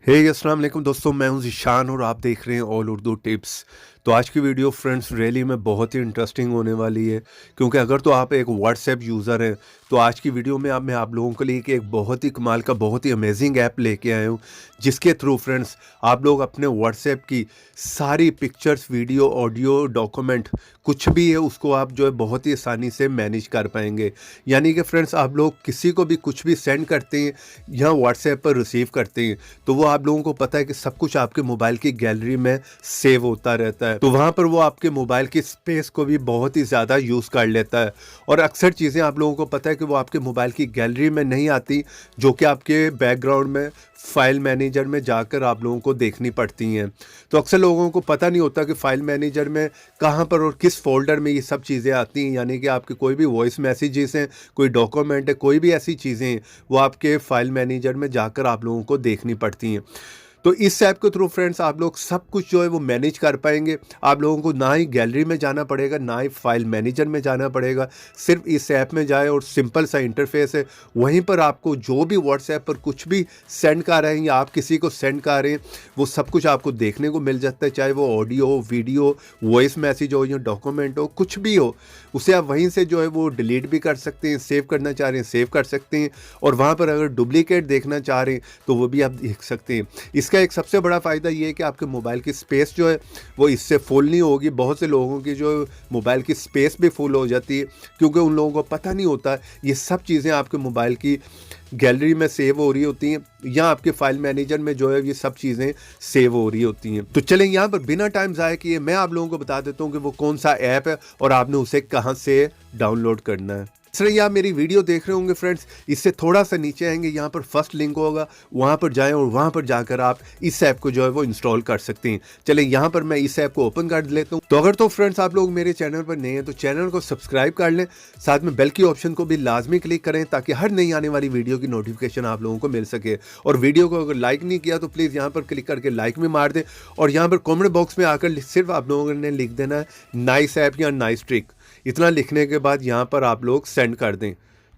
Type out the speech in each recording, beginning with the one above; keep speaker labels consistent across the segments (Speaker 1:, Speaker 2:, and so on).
Speaker 1: अस्सलाम वालेकुम दोस्तों, मैं हूं ज़ीशान और आप देख रहे हैं ऑल उर्दू टिप्स। तो आज की वीडियो फ्रेंड्स रियली में बहुत ही इंटरेस्टिंग होने वाली है, क्योंकि अगर तो आप एक व्हाट्सएप यूज़र हैं तो आज की वीडियो में मैं आप लोगों के लिए एक बहुत ही कमाल का बहुत ही अमेजिंग ऐप लेके आया हूं, जिसके थ्रू फ्रेंड्स आप लोग अपने व्हाट्सएप की सारी पिक्चर्स, वीडियो, ऑडियो, डॉक्यूमेंट कुछ भी है उसको आप जो है बहुत ही आसानी से मैनेज कर पाएंगे। यानी कि फ्रेंड्स आप लोग किसी को भी कुछ भी सेंड करते हैं या व्हाट्सएप पर रिसीव करते हैं तो वो आप लोगों को पता है कि सब कुछ आपके मोबाइल की गैलरी में सेव होता रहता है। तो वहाँ पर वो आपके मोबाइल की स्पेस को भी बहुत ही ज़्यादा यूज़ कर लेता है और अक्सर चीज़ें आप लोगों को पता है कि वो आपके मोबाइल की गैलरी में नहीं आती, जो कि आपके बैकग्राउंड में फाइल मैनेजर में जाकर आप लोगों को देखनी पड़ती हैं। तो अक्सर लोगों को पता नहीं होता कि फाइल मैनेजर में कहाँ पर और किस फोल्डर में ये सब चीज़ें आती हैं। यानी कि आपके कोई भी वॉइस मैसेजेस हैं, कोई डॉक्यूमेंट है, कोई भी ऐसी चीज़ें हैं, वो आपके फाइल मैनेजर में जाकर आप लोगों को देखनी पड़ती हैं। तो इस ऐप के थ्रू फ्रेंड्स आप लोग सब कुछ जो है वो मैनेज कर पाएंगे। आप लोगों को ना ही गैलरी में जाना पड़ेगा, ना ही फाइल मैनेजर में जाना पड़ेगा। सिर्फ इस ऐप में जाए और सिंपल सा इंटरफेस है, वहीं पर आपको जो भी व्हाट्सएप पर कुछ भी सेंड कर रहे हैं या आप किसी को सेंड कर रहे हैं वो सब कुछ आपको देखने को मिल जाता है। चाहे वो ऑडियो हो, वीडियो, वॉइस मैसेज हो या डॉक्यूमेंट हो, कुछ भी हो, उसे आप वहीं से जो है वो डिलीट भी कर सकते हैं। सेव करना चाह रहे हैं सेव कर सकते हैं, और वहाँ पर अगर डुप्लीकेट देखना चाह रहे हैं तो वो भी आप देख सकते हैं। इसका एक सबसे बड़ा फ़ायदा ये है कि आपके मोबाइल की स्पेस जो है वो इससे फुल नहीं होगी। बहुत से लोगों की जो मोबाइल की स्पेस भी फुल हो जाती है, क्योंकि उन लोगों को पता नहीं होता ये सब चीज़ें आपके मोबाइल की गैलरी में सेव हो रही होती हैं या आपके फाइल मैनेजर में जो है ये सब चीज़ें सेव हो रही होती हैं। तो चलें यहाँ पर बिना टाइम ज़ाया किए मैं आप लोगों को बता देता हूँ कि वो कौन सा ऐप है और आपने उसे कहाँ से डाउनलोड करना है। सर ये आप मेरी वीडियो देख रहे होंगे फ्रेंड्स, इससे थोड़ा सा नीचे आएंगे, यहाँ पर फर्स्ट लिंक होगा, वहाँ पर जाएं और वहाँ पर जाकर आप इस ऐप को जो है वो इंस्टॉल कर सकते हैं। चलें यहाँ पर मैं इस ऐप को ओपन कर लेता हूँ। तो अगर तो फ्रेंड्स आप लोग मेरे चैनल पर नए हैं तो चैनल को सब्सक्राइब कर लें, साथ में बेल की ऑप्शन को भी लाजमी क्लिक करें ताकि हर नई आने वाली वीडियो की नोटिफिकेशन आप लोगों को मिल सके। और वीडियो को अगर लाइक नहीं किया तो प्लीज़ यहाँ पर क्लिक करके लाइक में मार दें, और यहाँ पर कॉमेंट बॉक्स में आकर सिर्फ आप लोगों ने लिख देना है नाइस ऐप या नाइस ट्रिक। इतना लिखने के बाद यहाँ पर आप लोग सेंड कर दें।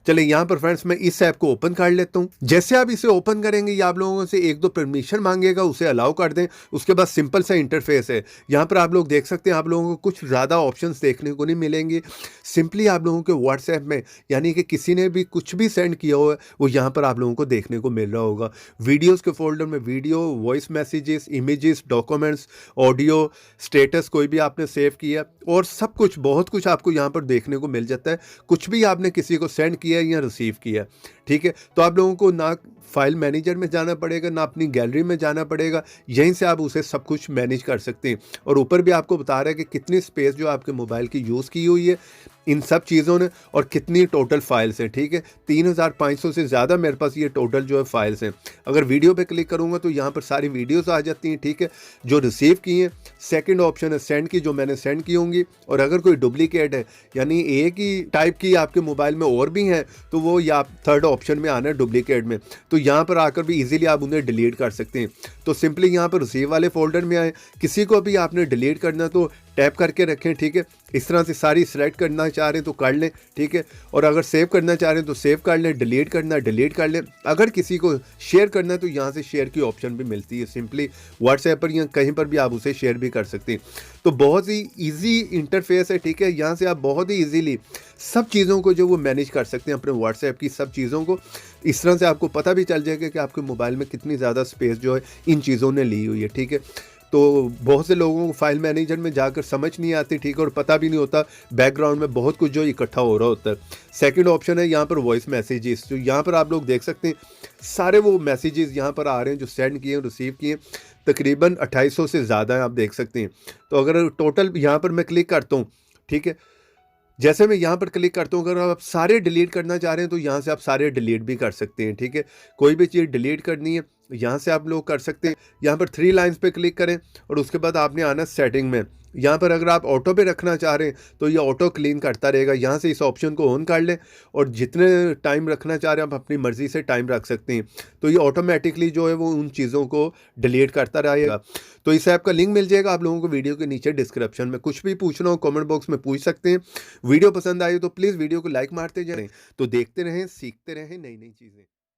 Speaker 1: चले यहाँ पर फ्रेंड्स मैं इस ऐप को ओपन कर लेता हूँ। जैसे आप इसे ओपन करेंगे ये आप लोगों से एक दो परमिशन मांगेगा, उसे अलाउ कर दें। उसके बाद सिंपल सा इंटरफेस है। यहाँ पर आप लोग देख सकते हैं आप लोगों को कुछ ज़्यादा ऑप्शंस देखने को नहीं मिलेंगे। सिंपली आप लोगों के व्हाट्सएप में यानी कि किसी ने भी कुछ भी सेंड किया हुआ है वो यहाँ पर आप लोगों को देखने को मिल रहा होगा। वीडियोज़ के फोल्डर में video, voice messages, images, documents, audio, status कोई भी आपने सेव किया और सब कुछ बहुत कुछ आपको यहाँ पर देखने को मिल जाता है। कुछ भी आपने किसी को सेंड किया या रिसीव किया, ठीक है। तो आप लोगों को ना फाइल मैनेजर में जाना पड़ेगा ना अपनी गैलरी में जाना पड़ेगा, यहीं से आप उसे सब कुछ मैनेज कर सकते हैं। और ऊपर भी आपको बता रहा है कि कितनी स्पेस जो आपके मोबाइल की यूज़ की हुई है इन सब चीज़ों ने और कितनी टोटल फाइल्स हैं, ठीक है। 3500 से ज़्यादा मेरे पास ये टोटल जो है फाइल्स हैं। अगर वीडियो पे क्लिक करूँगा तो यहाँ पर सारी वीडियोस आ जाती हैं, ठीक है, जो रिसीव की हैं। सेकंड ऑप्शन है सेंड की, जो मैंने सेंड की होंगी। और अगर कोई डुप्लीकेट है यानी एक ही टाइप की आपके मोबाइल में और भी हैं तो वो या थर्ड ऑप्शन में आना है डुप्लीकेट में, तो यहाँ पर आकर भी इजीली आप उन्हें डिलीट कर सकते हैं। तो सिंपली यहाँ पर रिसीव वाले फोल्डर में आए, किसी को भी आपने डिलीट करना तो टैप करके रखें, ठीक है। इस तरह से सारी सिलेक्ट करना चाह रहे हैं तो कर लें, ठीक है। और अगर सेव करना चाह रहे हैं तो सेव कर लें, डिलीट करना डिलीट कर लें। अगर किसी को शेयर करना है तो यहाँ से शेयर की ऑप्शन भी मिलती है। सिंपली व्हाट्सएप पर या कहीं पर भी आप उसे शेयर भी कर सकते हैं। तो बहुत ही ईजी इंटरफेस है, ठीक है। यहाँ से आप बहुत ही ईजीली सब चीज़ों को जो वो मैनेज कर सकते हैं अपने व्हाट्सएप की सब चीज़ों को। इस तरह से आपको पता भी चल जाएगा कि आपके मोबाइल में कितनी ज़्यादा स्पेस जो है इन चीज़ों ने ली हुई है, ठीक है। तो बहुत से लोगों को फाइल मैनेजर में जाकर समझ नहीं आती, ठीक है, और पता भी नहीं होता बैकग्राउंड में बहुत कुछ जो इकट्ठा हो रहा होता है। सेकंड ऑप्शन है यहाँ पर वॉइस मैसेजेस, तो यहाँ पर आप लोग देख सकते हैं सारे वो मैसेजेस यहाँ पर आ रहे हैं जो सेंड किए रिसीव किए, तकरीबन 2800 से ज़्यादा है, आप देख सकते हैं। तो अगर टोटल यहाँ पर मैं क्लिक करता हूँ, ठीक है, जैसे मैं यहाँ पर क्लिक करता हूँ, अगर आप सारे डिलीट करना चाह रहे हैं तो यहाँ से आप सारे डिलीट भी कर सकते हैं, ठीक है। कोई भी चीज़ डिलीट करनी है यहाँ से आप लोग कर सकते हैं। यहाँ पर 3 लाइंस पे क्लिक करें और उसके बाद आपने आना सेटिंग में। यहाँ पर अगर आप ऑटो पे रखना चाह रहे हैं तो ये ऑटो क्लीन करता रहेगा। यहाँ से इस ऑप्शन को ऑन कर लें और जितने टाइम रखना चाह रहे हैं आप अपनी मर्ज़ी से टाइम रख सकते हैं। तो ये ऑटोमेटिकली जो है वो उन चीज़ों को डिलीट करता रहेगा। तो इस ऐप का लिंक मिल जाएगा आप लोगों को वीडियो के नीचे डिस्क्रिप्शन में। कुछ भी पूछना हो कमेंट बॉक्स में पूछ सकते हैं। वीडियो पसंद आई तो प्लीज़ वीडियो को लाइक मारते जाएं। तो देखते रहें, सीखते रहें नई नई चीज़ें।